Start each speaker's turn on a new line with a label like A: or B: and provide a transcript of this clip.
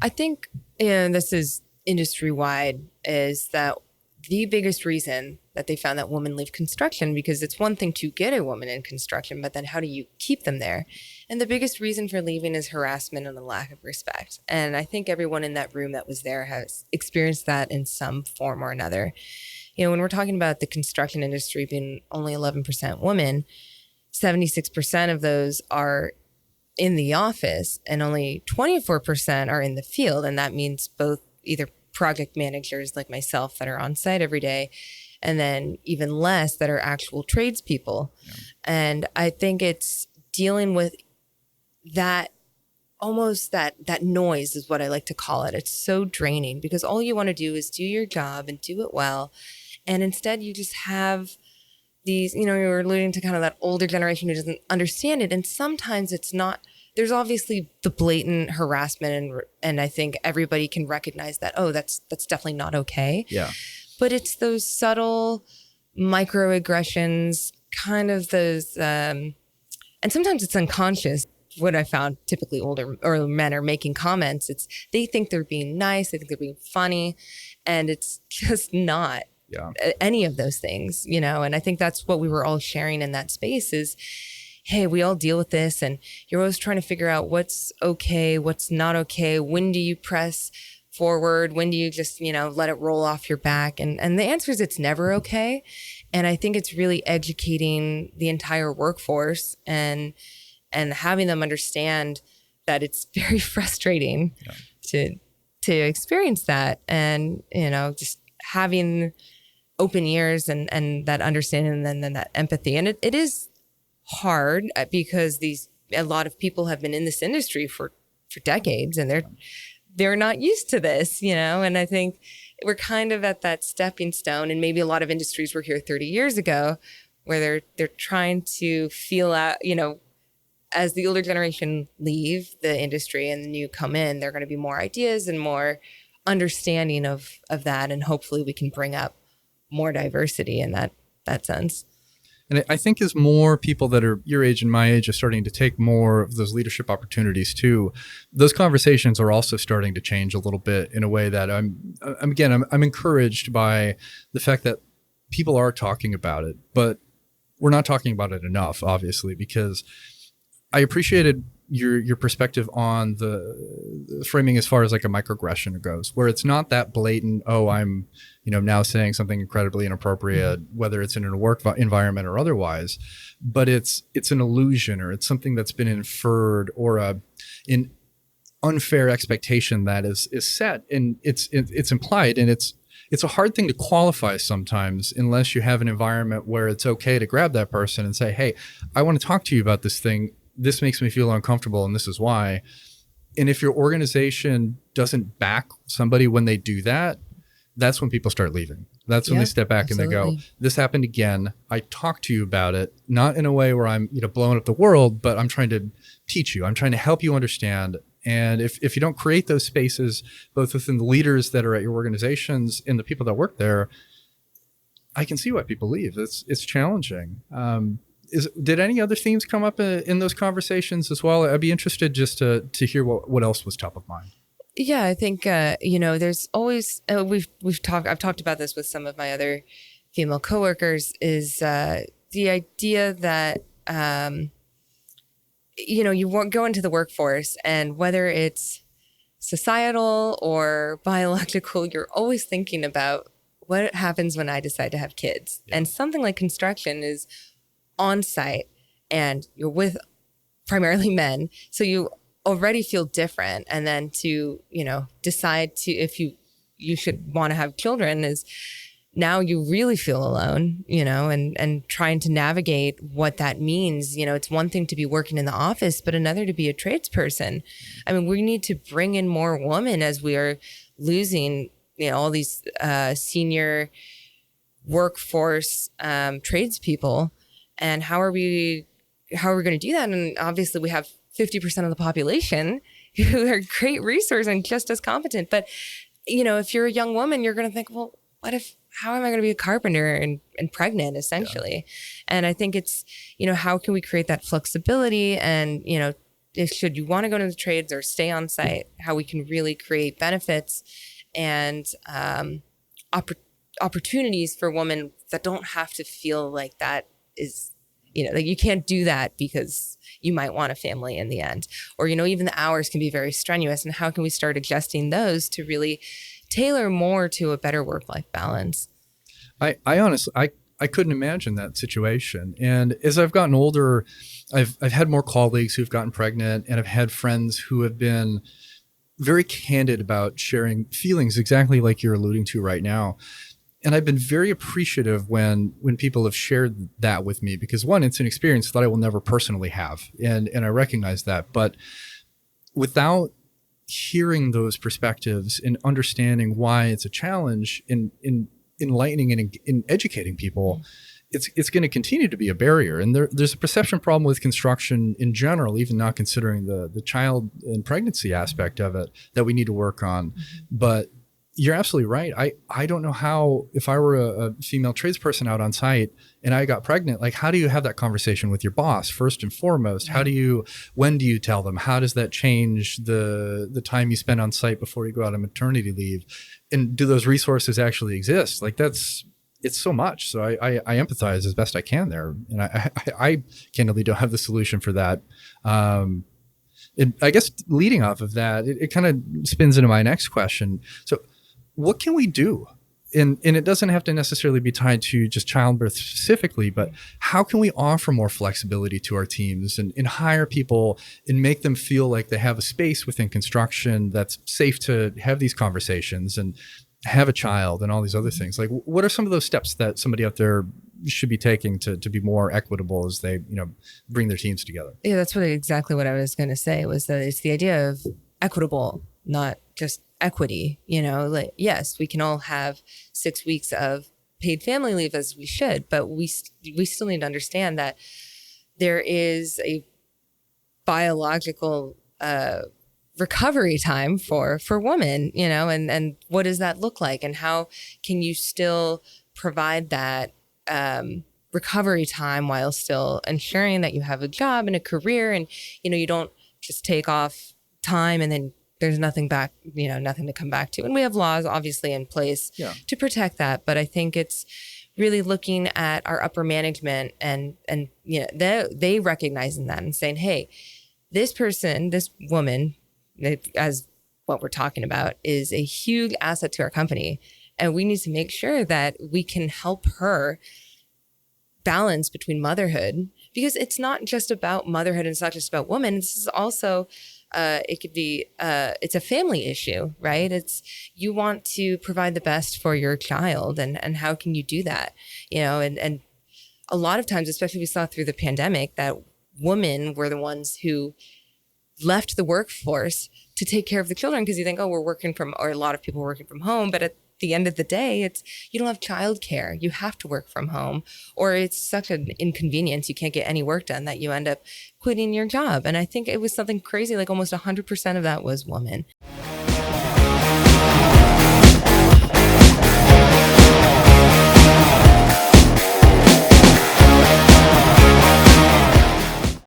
A: I think, and this is industry wide, is that the biggest reason that they found that women leave construction, because it's one thing to get a woman in construction, but then how do you keep them there? And the biggest reason for leaving is harassment and a lack of respect. And I think everyone in that room that was there has experienced that in some form or another. You know, when we're talking about the construction industry being only 11% women, 76% of those are in the office and only 24% are in the field. And that means both either project managers like myself that are on site every day, and then even less that are actual tradespeople. Yeah. And I think it's dealing with that, almost that noise is what I like to call it. It's so draining because all you want to do is do your job and do it well. And instead you just have these, you know, you're alluding to kind of that older generation who doesn't understand it. And sometimes it's not, there's obviously the blatant harassment and I think everybody can recognize that, oh, that's definitely not okay.
B: Yeah.
A: But it's those subtle microaggressions, kind of those, and sometimes it's unconscious. What I found, typically older or men are making comments. It's, they think they're being nice. They think they're being funny, and it's just not any of those things, you know? And I think that's what we were all sharing in that space is, hey, we all deal with this, and you're always trying to figure out what's okay, what's not okay. When do you press forward? When do you just, you know, let it roll off your back? And the answer is it's never okay. And I think it's really educating the entire workforce and having them understand that it's very frustrating to experience that. And, you know, just having open ears and that understanding and then that empathy. And it is hard because a lot of people have been in this industry for decades, and they're not used to this, you know. And I think we're kind of at that stepping stone, and maybe a lot of industries were here 30 years ago where they're trying to feel out, you know, as the older generation leave the industry and the new come in, there are going to be more ideas and more understanding of that, and hopefully we can bring up more diversity in that sense.
B: And I think as more people that are your age and my age are starting to take more of those leadership opportunities too, those conversations are also starting to change a little bit in a way that I'm encouraged by the fact that people are talking about it, but we're not talking about it enough, obviously, because I appreciated your perspective on the framing as far as like a microaggression goes, where it's not that blatant, oh, I'm, you know, now saying something incredibly inappropriate, whether it's in a work environment or otherwise, but it's an illusion, or it's something that's been inferred, or an unfair expectation that is set, and it's implied, and it's a hard thing to qualify sometimes unless you have an environment where it's okay to grab that person and say, hey, I want to talk to you about this thing. This makes me feel uncomfortable, and this is why. And if your organization doesn't back somebody when they do that, that's when people start leaving. That's when they step back and they go, this happened again. I talked to you about it, not in a way where I'm, you know, blowing up the world, but I'm trying to teach you. I'm trying to help you understand. And if you don't create those spaces, both within the leaders that are at your organizations and the people that work there, I can see why people leave. It's challenging. Did any other themes come up in those conversations as well? I'd be interested just to hear what else was top of mind.
A: Yeah, I think you know, there's always I've talked about this with some of my other female coworkers, is the idea that you know, you go into the workforce, and whether it's societal or biological, you're always thinking about what happens when I decide to have kids. Yeah. And something like construction is on site, and you're with primarily men, so you already feel different. And then to, you know, decide to, if you should want to have children, is now you really feel alone, you know, and trying to navigate what that means. You know, it's one thing to be working in the office, but another to be a tradesperson. I mean, we need to bring in more women as we are losing, you know, all these senior workforce tradespeople. And how are we going to do that? And obviously we have 50% of the population who are great resource and just as competent. But, you know, if you're a young woman, you're going to think, well, how am I going to be a carpenter and pregnant, essentially? Yeah. And I think it's, you know, how can we create that flexibility and, you know, if should you want to go to the trades or stay on site, how we can really create benefits and opportunities for women that don't have to feel like that is, like you can't do that because you might want a family in the end, or, even the hours can be very strenuous, and how can we start adjusting those to really tailor more to a better work-life balance?
B: I honestly, I couldn't imagine that situation. And as I've gotten older, I've had more colleagues who've gotten pregnant, and I've had friends who have been very candid about sharing feelings exactly like you're alluding to right now. And I've been very appreciative when people have shared that with me, because one, it's an experience that I will never personally have. And I recognize that. But without hearing those perspectives and understanding why it's a challenge in enlightening and in educating people, it's going to continue to be a barrier. And there's a perception problem with construction in general, even not considering the child and pregnancy aspect of it, that we need to work on. But you're absolutely right. I don't know how, if I were a female tradesperson out on site and I got pregnant, like, how do you have that conversation with your boss first and foremost? When do you tell them? How does that change the time you spend on site before you go out on maternity leave? And do those resources actually exist? Like, it's so much. So I empathize as best I can there. And I candidly don't have the solution for that. And I guess leading off of that, it kind of spins into my next question. So what can we do? And it doesn't have to necessarily be tied to just childbirth specifically, but how can we offer more flexibility to our teams and hire people and make them feel like they have a space within construction that's safe to have these conversations and have a child and all these other things? Like, what are some of those steps that somebody out there should be taking to be more equitable as they, bring their teams together?
A: Yeah, that's exactly what I was going to say, was that it's the idea of equitable, not just equity. Like, yes, we can all have 6 weeks of paid family leave as we should, but we still need to understand that there is a biological recovery time for women, and what does that look like, and how can you still provide that recovery time while still ensuring that you have a job and a career, and you don't just take off time and then there's nothing to come back to. And we have laws obviously in place to protect that. But I think it's really looking at our upper management and they recognizing that and saying, hey, this person, this woman, as what we're talking about, is a huge asset to our company. And we need to make sure that we can help her balance between motherhood, because it's not just about motherhood and it's not just about women. This is also it could be it's a family issue, right? It's, you want to provide the best for your child, and how can you do that? And a lot of times, especially we saw through the pandemic, that women were the ones who left the workforce to take care of the children, because you think, oh, or a lot of people working from home, but at the end of the day, it's, you don't have childcare. You have to work from home, or it's such an inconvenience. You can't get any work done that you end up quitting your job. And I think it was something crazy, like almost 100% of that was women.